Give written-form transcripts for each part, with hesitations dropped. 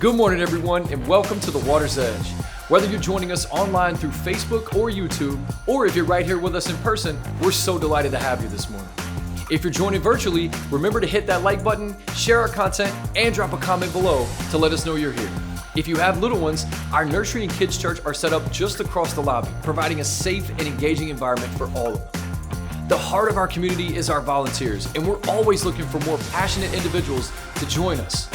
Good morning, everyone, and welcome to The Water's Edge. Whether you're joining us online through Facebook or YouTube, or if you're right here with us in person, we're so delighted to have you this morning. If you're joining virtually, remember to hit that like button, share our content, and drop a comment below to let us know you're here. If you have little ones, our nursery and kids church are set up just across the lobby, providing a safe and engaging environment for all of them. The heart of our community is our volunteers, and we're always looking for more passionate individuals to join us.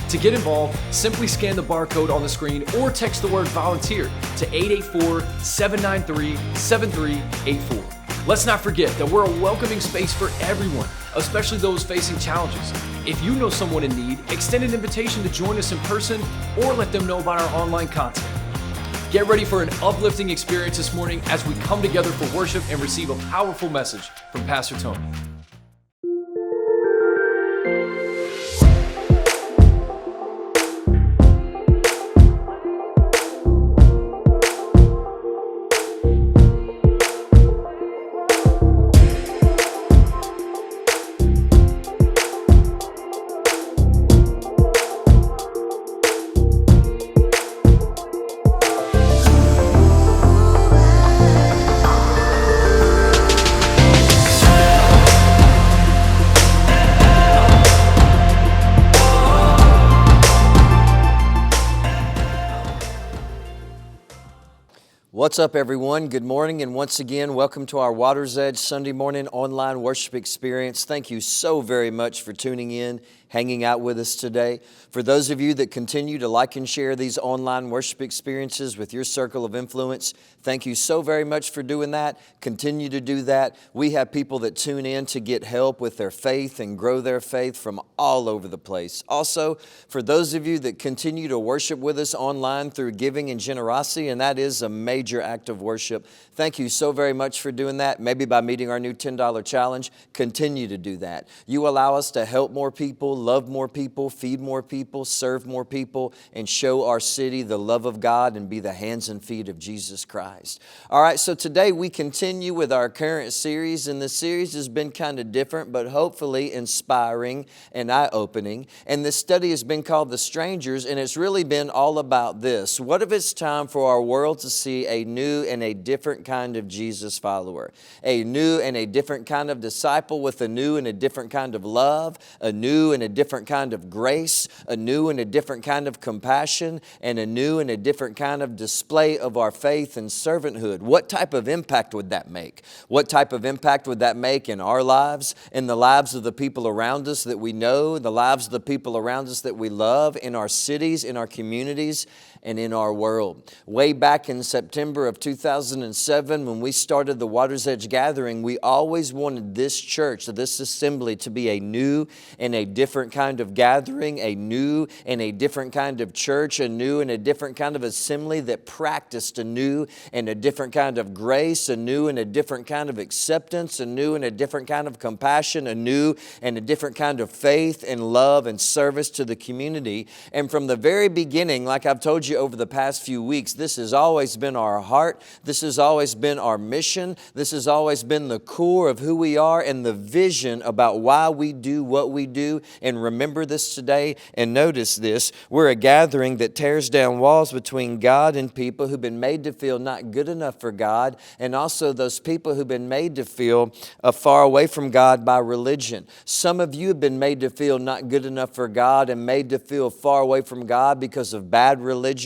To get involved, simply scan the barcode on the screen or text the word volunteer to 884-793-7384. Let's not forget that we're a welcoming space for everyone, especially those facing challenges. If you know someone in need, extend an invitation to join us in person or let them know about our online content. Get ready for an uplifting experience this morning as we come together for worship and receive a powerful message from Pastor Tony. What's up, everyone? Good morning, and once again, welcome to our Water's Edge Sunday morning online worship experience. Thank you so very much for tuning in, hanging out with us today. For those of you that continue to like and share these online worship experiences with your circle of influence, thank you so very much for doing that. Continue to do that. We have people that tune in to get help with their faith and grow their faith from all over the place. Also, for those of you that continue to worship with us online through giving and generosity, and that is a major act of worship, thank you so very much for doing that. Maybe by meeting our new $10 challenge, continue to do that. You allow us to help more people, love more people, feed more people, serve more people, and show our city the love of God and be the hands and feet of Jesus Christ. All right, so today we continue with our current series, and the series has been kind of different, but hopefully inspiring and eye-opening. And this study has been called The Strangers, and it's really been all about this. What if it's time for our world to see a new and a different kind of Jesus follower, a new and a different kind of disciple with a new and a different kind of love, a new and a different kind of grace, a new and a different kind of compassion, and a new and a different kind of display of our faith and servanthood? What type of impact would that make? What type of impact would that make in our lives, in the lives of the people around us that we know, the lives of the people around us that we love, in our cities, in our communities, and in our world? Way back in September of 2007, when we started the Water's Edge Gathering, we always wanted this church, this assembly, to be a new and a different kind of gathering, a new and a different kind of church, a new and a different kind of assembly that practiced a new and a different kind of grace, a new and a different kind of acceptance, a new and a different kind of compassion, a new and a different kind of faith and love and service to the community. And from the very beginning, like I've told you over the past few weeks, this has always been our heart. This has always been our mission. This has always been the core of who we are and the vision about why we do what we do. And remember this today and notice this. We're a gathering that tears down walls between God and people who've been made to feel not good enough for God, and also those people who've been made to feel far away from God by religion. Some of you have been made to feel not good enough for God and made to feel far away from God because of bad religion,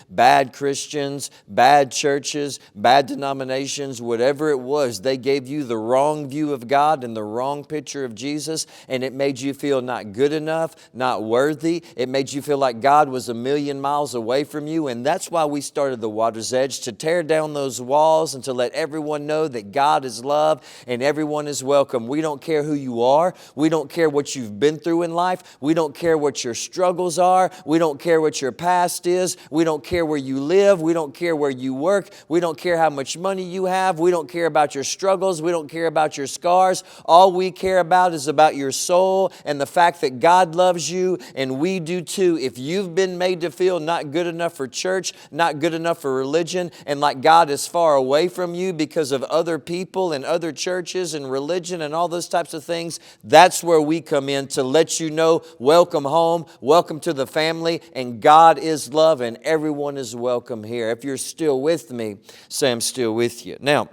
bad Christians, bad churches, bad denominations, whatever it was. They gave you the wrong view of God and the wrong picture of Jesus, and it made you feel not good enough, not worthy. It made you feel like God was a million miles away from you, and that's why we started the Water's Edge, to tear down those walls and to let everyone know that God is love and everyone is welcome. We don't care who you are. We don't care what you've been through in life. We don't care what your struggles are. We don't care what your past is. We don't care where you live. We don't care where you work. We don't care how much money you have. We don't care about your struggles. We don't care about your scars. All we care about is about your soul and the fact that God loves you, and we do too. If you've been made to feel not good enough for church, not good enough for religion, and like God is far away from you because of other people and other churches and religion and all those types of things, that's where we come in to let you know, welcome home, welcome to the family, and God is love and everyone is welcome here. If you're still with me, say I'm still with you. Now,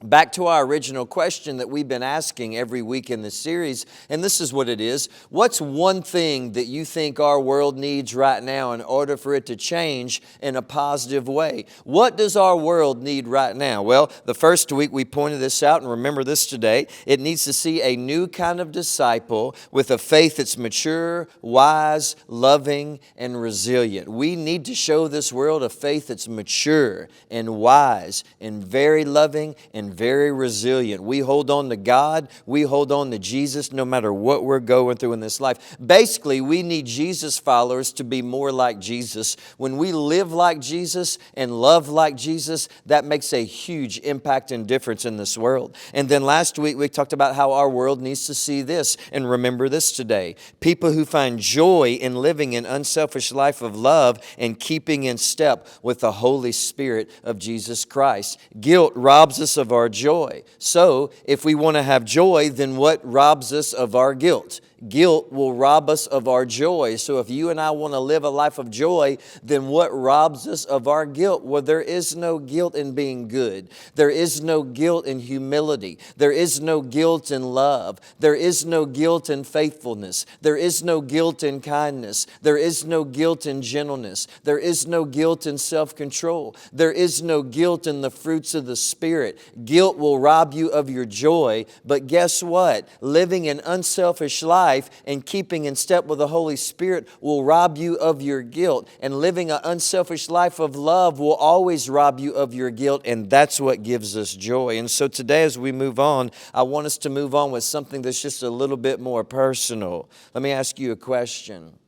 back to our original question that we've been asking every week in this series, and this is what it is. What's one thing that you think our world needs right now in order for it to change in a positive way? What does our world need right now? Well, the first week we pointed this out, and remember this today. It needs to see a new kind of disciple with a faith that's mature, wise, loving, and resilient. We need to show this world a faith that's mature and wise and very loving and very resilient. We hold on to God. We hold on to Jesus no matter what we're going through in this life. Basically, we need Jesus followers to be more like Jesus. When we live like Jesus and love like Jesus, that makes a huge impact and difference in this world. And then last week, we talked about how our world needs to see this and remember this today. People who find joy in living an unselfish life of love and keeping in step with the Holy Spirit of Jesus Christ. Guilt robs us of our joy. So, if we want to have joy, then what robs us of our guilt? Guilt will rob us of our joy. So if you and I want to live a life of joy, then what robs us of our guilt? Well, there is no guilt in being good. There is no guilt in humility. There is no guilt in love. There is no guilt in faithfulness. There is no guilt in kindness. There is no guilt in gentleness. There is no guilt in self-control. There is no guilt in the fruits of the Spirit. Guilt will rob you of your joy, but guess what? Living an unselfish life and keeping in step with the Holy Spirit will rob you of your guilt. And living an unselfish life of love will always rob you of your guilt, and that's what gives us joy. And so today as we move on, I want us to move on with something that's just a little bit more personal. Let me ask you a question.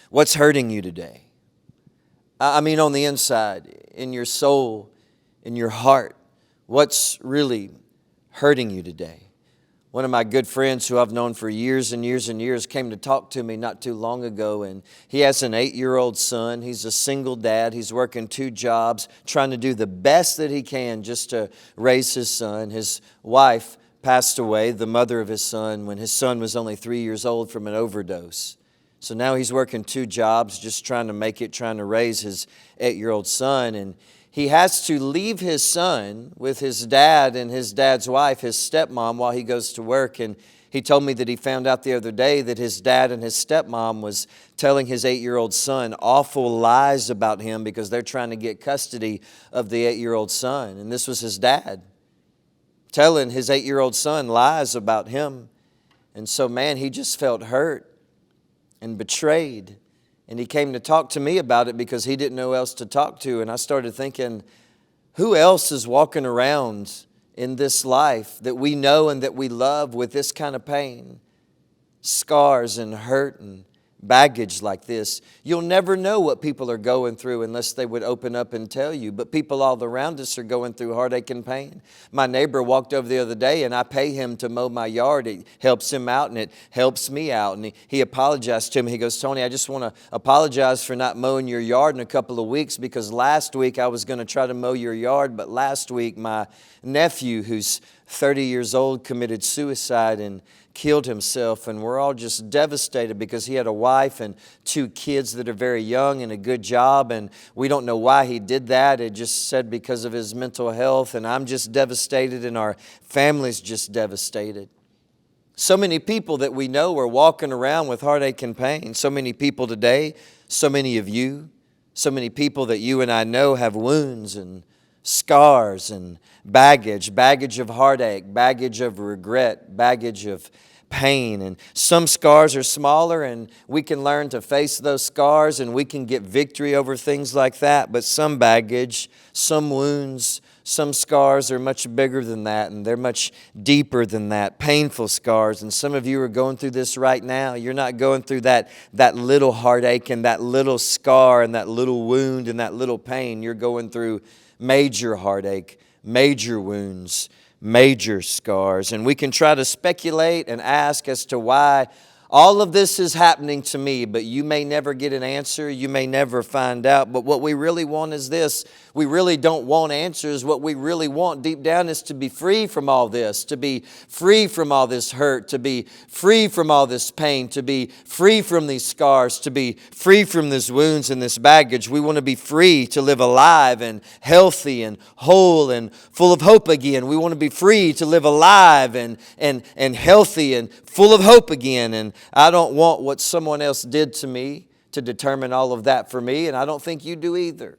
What's hurting you today? I mean on the inside, in your soul, in your heart. What's really hurting you today? One of my good friends who I've known for years and years and years came to talk to me not too long ago, and he has an 8-year-old son. He's a single dad. He's working 2 jobs, trying to do the best that he can just to raise his son. His wife passed away, the mother of his son, when his son was only 3 years old from an overdose. So now he's working 2 jobs, just trying to make it, trying to raise his 8-year-old son, and he has to leave his son with his dad and his dad's wife, his stepmom, while he goes to work. And he told me that he found out the other day that his dad and his stepmom was telling his 8-year-old son awful lies about him because they're trying to get custody of the 8-year-old son. And this was his dad telling his 8-year-old son lies about him. And so, man, he just felt hurt and betrayed. And he came to talk to me about it because he didn't know who else to talk to. And I started thinking, who else is walking around in this life that we know and that we love with this kind of pain? Scars and hurt and baggage like this. You'll never know what people are going through unless they would open up and tell you. But people all around us are going through heartache and pain. My neighbor walked over the other day and I pay him to mow my yard. It helps him out and it helps me out. And he apologized to me. He goes, Tony, I just want to apologize for not mowing your yard in a couple of weeks because last week I was going to try to mow your yard. But last week my nephew, who's 30 years old, committed suicide and killed himself, and we're all just devastated because he had a wife and 2 kids that are very young and a good job, and we don't know why he did that. It just said because of his mental health, and I'm just devastated and our family's just devastated. So many people that we know are walking around with heartache and pain. So many people today, so many of you, so many people that you and I know have wounds and scars and baggage of heartache, baggage of regret, baggage of pain. And some scars are smaller, and we can learn to face those scars, and we can get victory over things like that. But some baggage, some wounds, some scars are much bigger than that, and they're much deeper than that, painful scars. And some of you are going through this right now. You're not going through that little heartache and that little scar and that little wound and that little pain. You're going through major heartache, major wounds, major scars. And we can try to speculate and ask as to why all of this is happening to me, but you may never get an answer. You may never find out. But what we really want is this. We really don't want answers. What we really want deep down is to be free from all this, to be free from all this hurt, to be free from all this pain, to be free from these scars, to be free from these wounds and this baggage. We want to be free to live alive and healthy and whole and full of hope again. We want to be free to live alive and healthy and full of hope again. And I don't want what someone else did to me to determine all of that for me, and I don't think you do either.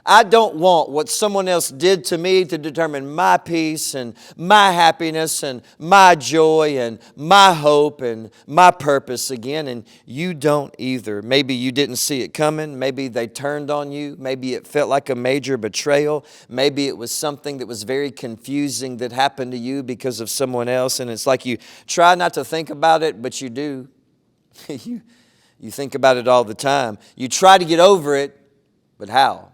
I don't want what someone else did to me to determine my peace and my happiness and my joy and my hope and my purpose again, and you don't either. Maybe you didn't see it coming. Maybe they turned on you. Maybe it felt like a major betrayal. Maybe it was something that was very confusing that happened to you because of someone else, and it's like you try not to think about it, but you do. You think about it all the time. You try to get over it, but how?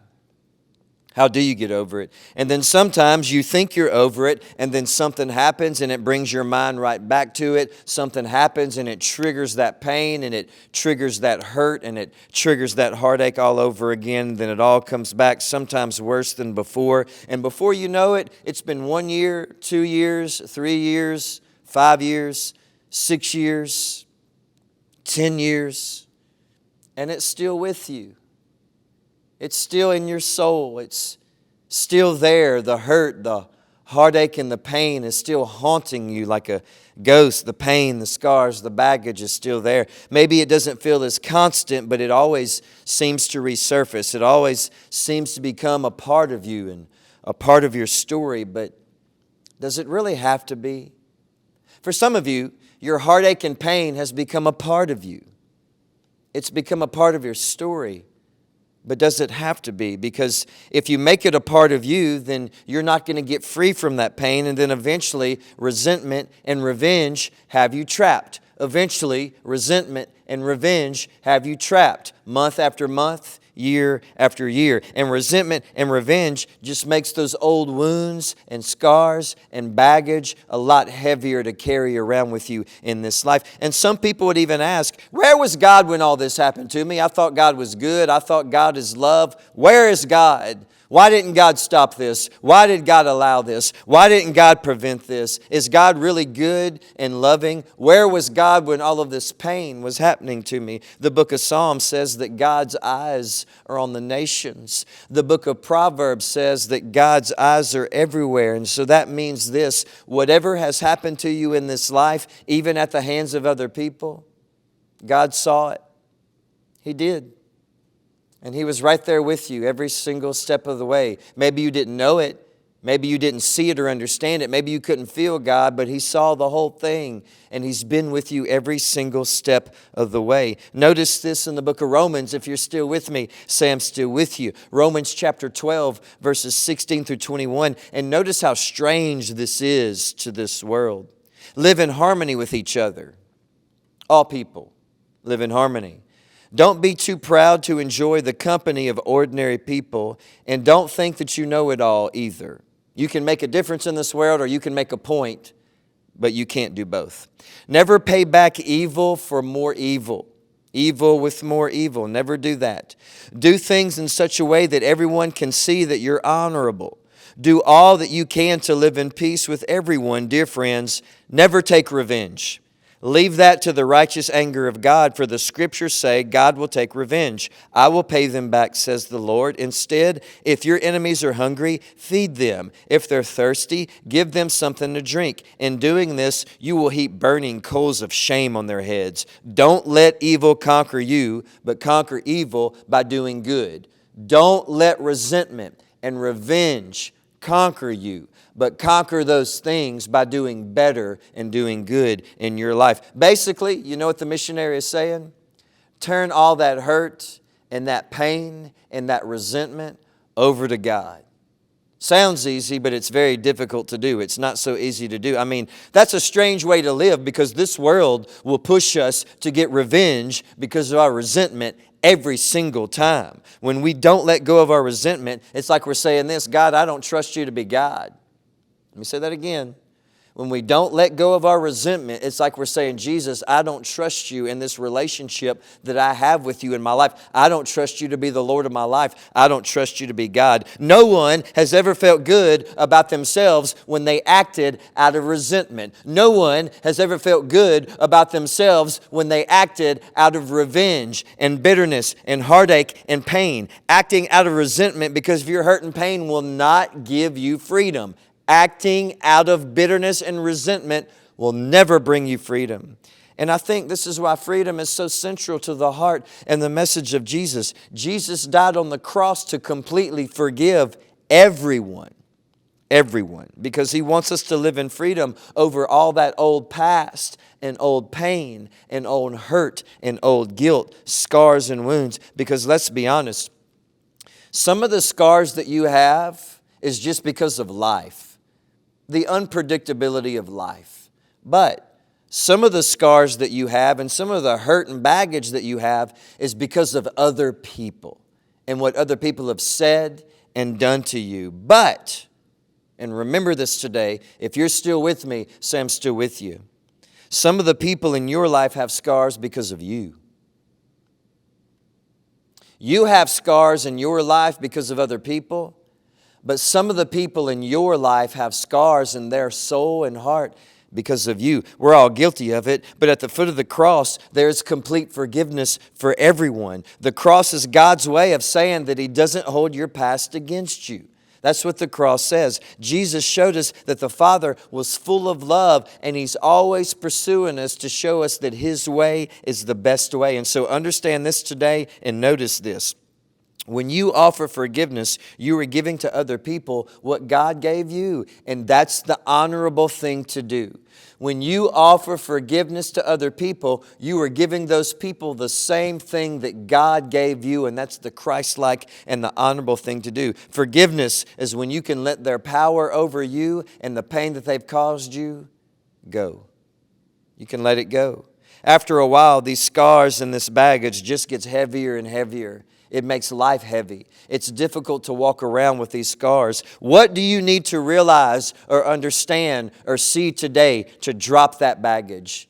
How do you get over it? And then sometimes you think you're over it, and then something happens and it brings your mind right back to it. Something happens and it triggers that pain, and it triggers that hurt, and it triggers that heartache all over again. Then it all comes back, sometimes worse than before. And before you know it, it's been 1 year, 2 years, 3 years, 5 years, 6 years, 10 years, and it's still with you. It's still in your soul. It's still there. The hurt, the heartache, and the pain is still haunting you like a ghost. The pain, the scars, the baggage is still there. Maybe it doesn't feel as constant, but it always seems to resurface. It always seems to become a part of you and a part of your story. But does it really have to be? For some of you, your heartache and pain has become a part of you. It's become a part of your story. But does it have to be? Because if you make it a part of you, then you're not going to get free from that pain. And then eventually, resentment and revenge have you trapped. Eventually, resentment and revenge have you trapped. Month after month, year after year. And resentment and revenge just makes those old wounds and scars and baggage a lot heavier to carry around with you in this life. And some people would even ask, where was God when all this happened to me? I thought God was good. I thought God is love. Where is God? Why didn't God stop this? Why did God allow this? Why didn't God prevent this? Is God really good and loving? Where was God when all of this pain was happening to me? The book of Psalms says that God's eyes are on the nations. The book of Proverbs says that God's eyes are everywhere. And so that means this: whatever has happened to you in this life, even at the hands of other people, God saw it. He did. And He was right there with you every single step of the way. Maybe you didn't know it. Maybe you didn't see it or understand it. Maybe you couldn't feel God, but He saw the whole thing. And He's been with you every single step of the way. Notice this in the book of Romans. If you're still with me, say, I'm still with you. Romans chapter 12, verses 16 through 21. And notice how strange this is to this world. Live in harmony with each other. All people live in harmony. Don't be too proud to enjoy the company of ordinary people, and don't think that you know it all either. You can make a difference in this world, or you can make a point, but you can't do both. Never pay back evil for more evil. Evil with more evil. Never do that. Do things in such a way that everyone can see that you're honorable. Do all that you can to live in peace with everyone. Dear friends, never take revenge. Leave that to the righteous anger of God, for the Scriptures say God will take revenge. I will pay them back, says the Lord. Instead, if your enemies are hungry, feed them. If they're thirsty, give them something to drink. In doing this, you will heap burning coals of shame on their heads. Don't let evil conquer you, but conquer evil by doing good. Don't let resentment and revenge conquer you, but conquer those things by doing better and doing good in your life. Basically, you know what the missionary is saying? Turn all that hurt and that pain and that resentment over to God. Sounds easy, but it's very difficult to do. It's not so easy to do. I mean, that's a strange way to live, because this world will push us to get revenge because of our resentment every single time. When we don't let go of our resentment, it's like we're saying this: God, I don't trust you to be God. Let me say that again. When we don't let go of our resentment, it's like we're saying, Jesus, I don't trust you in this relationship that I have with you in my life. I don't trust you to be the Lord of my life. I don't trust you to be God. No one has ever felt good about themselves when they acted out of resentment. No one has ever felt good about themselves when they acted out of revenge and bitterness and heartache and pain. Acting out of resentment because of your hurt and pain will not give you freedom. Acting out of bitterness and resentment will never bring you freedom. And I think this is why freedom is so central to the heart and the message of Jesus. Jesus died on the cross to completely forgive everyone. Everyone. Because He wants us to live in freedom over all that old past and old pain and old hurt and old guilt, scars and wounds. Because let's be honest, some of the scars that you have is just because of life. The unpredictability of life. But some of the scars that you have and some of the hurt and baggage that you have is because of other people and what other people have said and done to you. But, and remember this today, if you're still with me, say I'm still with you. Some of the people in your life have scars because of you. You have scars in your life because of other people. But some of the people in your life have scars in their soul and heart because of you. We're all guilty of it, but at the foot of the cross, there's complete forgiveness for everyone. The cross is God's way of saying that He doesn't hold your past against you. That's what the cross says. Jesus showed us that the Father was full of love, and He's always pursuing us to show us that His way is the best way. And so understand this today and notice this. When you offer forgiveness, you are giving to other people what God gave you, and that's the honorable thing to do. When you offer forgiveness to other people, you are giving those people the same thing that God gave you, and that's the Christ-like and the honorable thing to do. Forgiveness is when you can let their power over you and the pain that they've caused you go. You can let it go. After a while, these scars and this baggage just gets heavier and heavier. It makes life heavy. It's difficult to walk around with these scars. What do you need to realize or understand or see today to drop that baggage?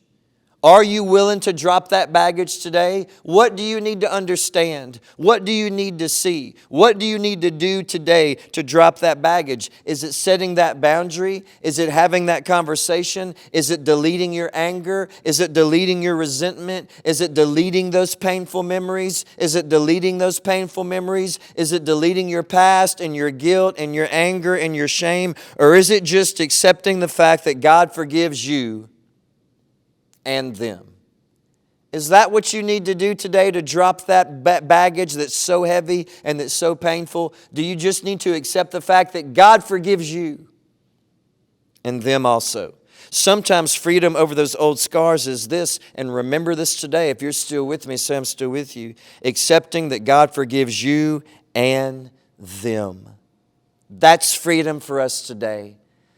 Are you willing to drop that baggage today? What do you need to understand? What do you need to see? What do you need to do today to drop that baggage? Is it setting that boundary? Is it having that conversation? Is it deleting your anger? Is it deleting your resentment? Is it deleting those painful memories? Is it deleting those painful memories? Is it deleting your past and your guilt and your anger and your shame? Or is it just accepting the fact that God forgives you and them? Is that what you need to do today to drop that baggage that's so heavy and that's so painful? Do you just need to accept the fact that God forgives you and them also? Sometimes freedom over those old scars is this, and remember this today. If you're still with me, say I'm still with you. Accepting that God forgives you and them. That's freedom for us today.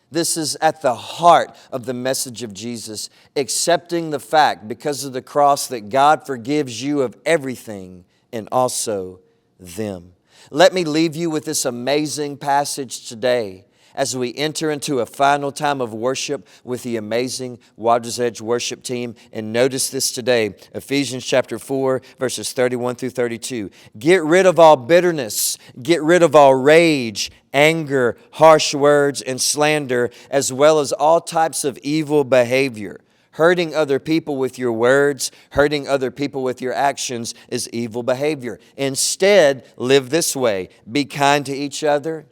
This is at the heart of the message of Jesus, accepting the fact because of the cross that God forgives you of everything and also them. Let me leave you with this amazing passage today as we enter into a final time of worship with the amazing Water's Edge worship team. And notice this today, Ephesians chapter 4, verses 31 through 32. Get rid of all bitterness, get rid of all rage, anger, harsh words, and slander, as well as all types of evil behavior. Hurting other people with your words, hurting other people with your actions is evil behavior. Instead, live this way. Be kind to each other.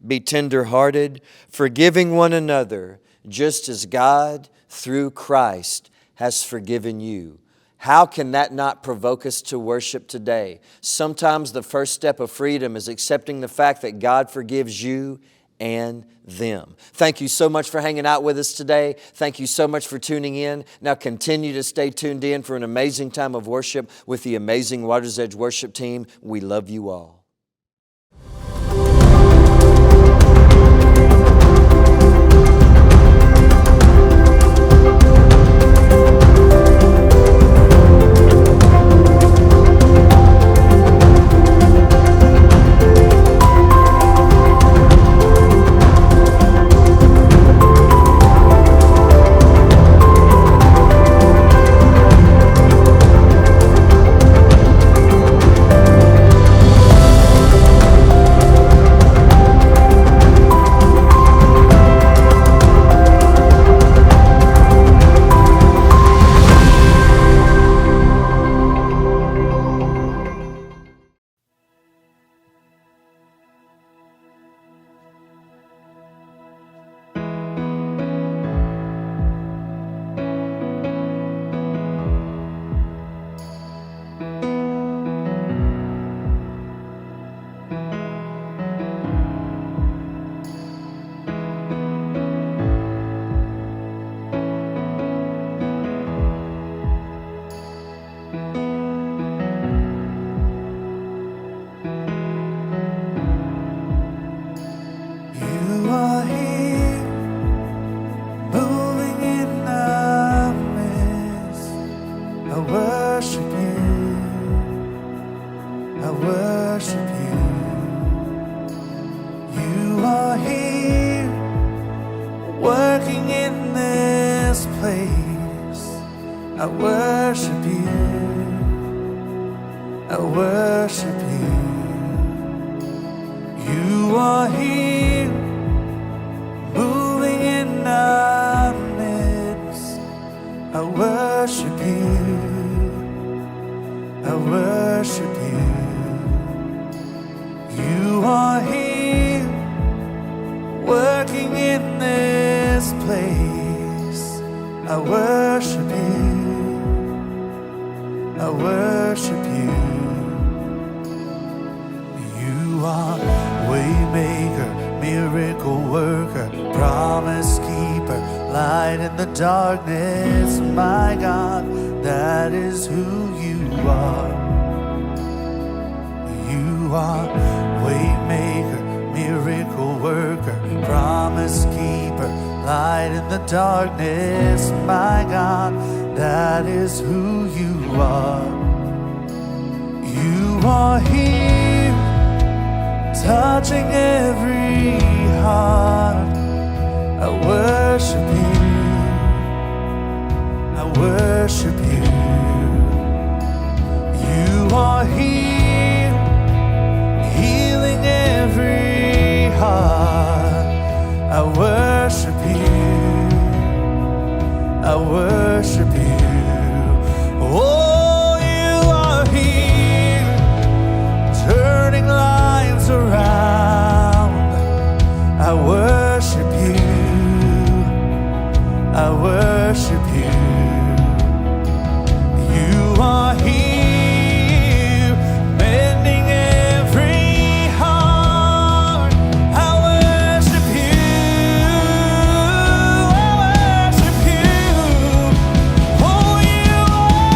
Be tender-hearted, forgiving one another, just as God, through Christ, has forgiven you. How can that not provoke us to worship today? Sometimes the first step of freedom is accepting the fact that God forgives you and them. Thank you so much for hanging out with us today. Thank you so much for tuning in. Now continue to stay tuned in for an amazing time of worship with the amazing Water's Edge worship team. We love you all. Darkness, my God, that is who you are. You are waymaker, miracle worker, promise keeper, light in the darkness, my God, that is who you are. You are here, touching every heart. I worship you. Worship you. You are here, healing every heart. I worship you. I worship you. Oh, you are here, turning lives around. I worship you. I worship you. You are here, mending every heart. I worship you. I worship you. Oh, you are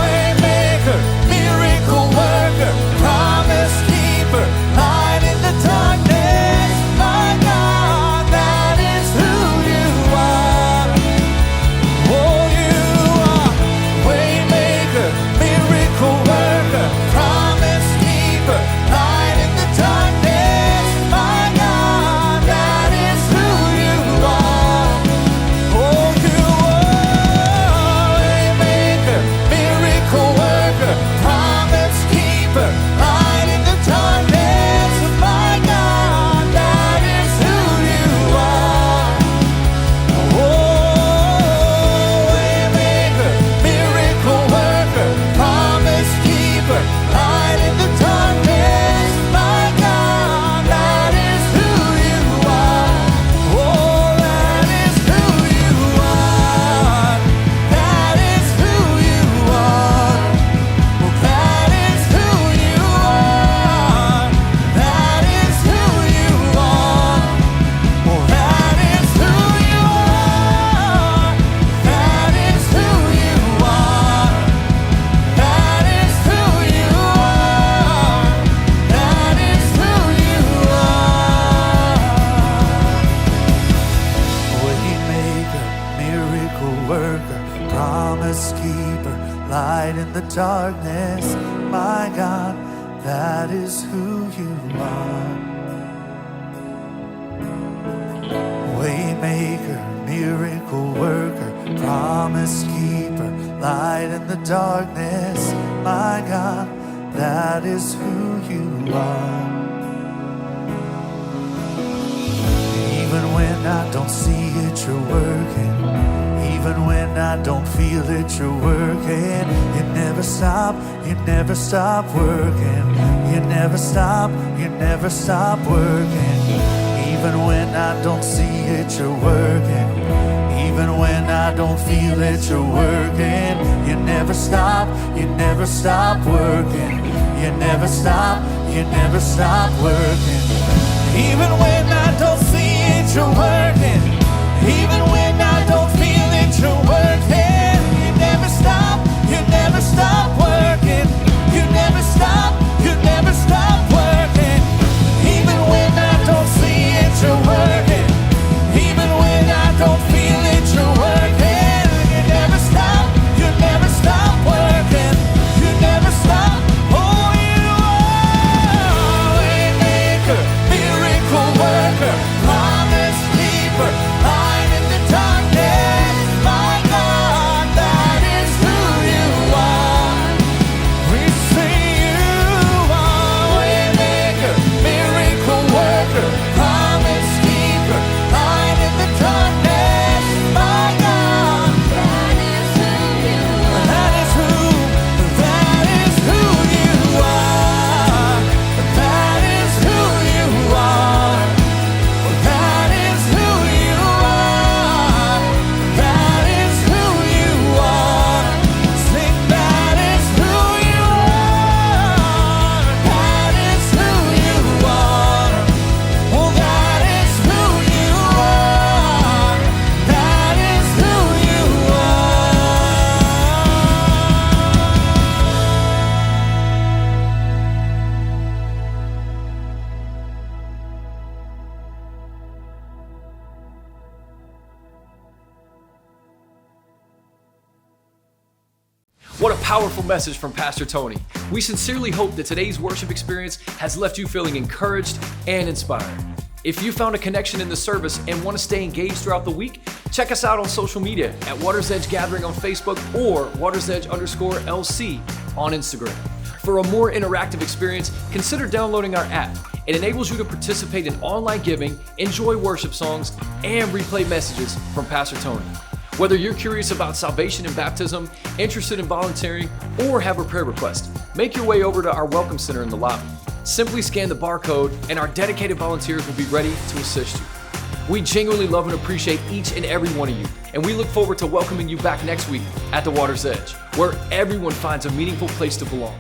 waymaker, miracle worker, promise keeper, light in the darkness. My God, that is who you are. the darkness. My God, that is who you are. Waymaker, miracle worker, promise keeper, light in the darkness. My God, that is who you are. Even when I don't see it, you're working. Even when I don't feel it, you're working. You never stop working. You never stop working. Even when I don't see it, you're working. Even when I don't feel it, you're working. You never stop working. You never stop working. Even when I don't see it, you're working. Even when I don't feel it, you're working. You never stop working. You never stop working. Even when I don't see it, you're working. Even when I don't feel it, you're working. You never stop working. You never stop. Oh, you are waymaker, miracle worker, promise keeper, light in the darkness. My God, that is who you are. We say you are waymaker, miracle worker, promise keeper, light in the darkness. My God, that is who you are. That is who you are. That is who you are. That is who you are. That is who you are. Sing, that is who you are. That is who you are. Oh, that is who you are. That is who you What a powerful message from Pastor Tony. We sincerely hope that today's worship experience has left you feeling encouraged and inspired. If you found a connection in the service and want to stay engaged throughout the week, check us out on social media at Waters Edge Gathering on Facebook or WatersEdge_LC on Instagram. For a more interactive experience, consider downloading our app. It enables you to participate in online giving, enjoy worship songs, and replay messages from Pastor Tony. Whether you're curious about salvation and baptism, interested in volunteering, or have a prayer request, make your way over to our Welcome Center in the lobby. Simply scan the barcode and our dedicated volunteers will be ready to assist you. We genuinely love and appreciate each and every one of you, and we look forward to welcoming you back next week at the Water's Edge, where everyone finds a meaningful place to belong.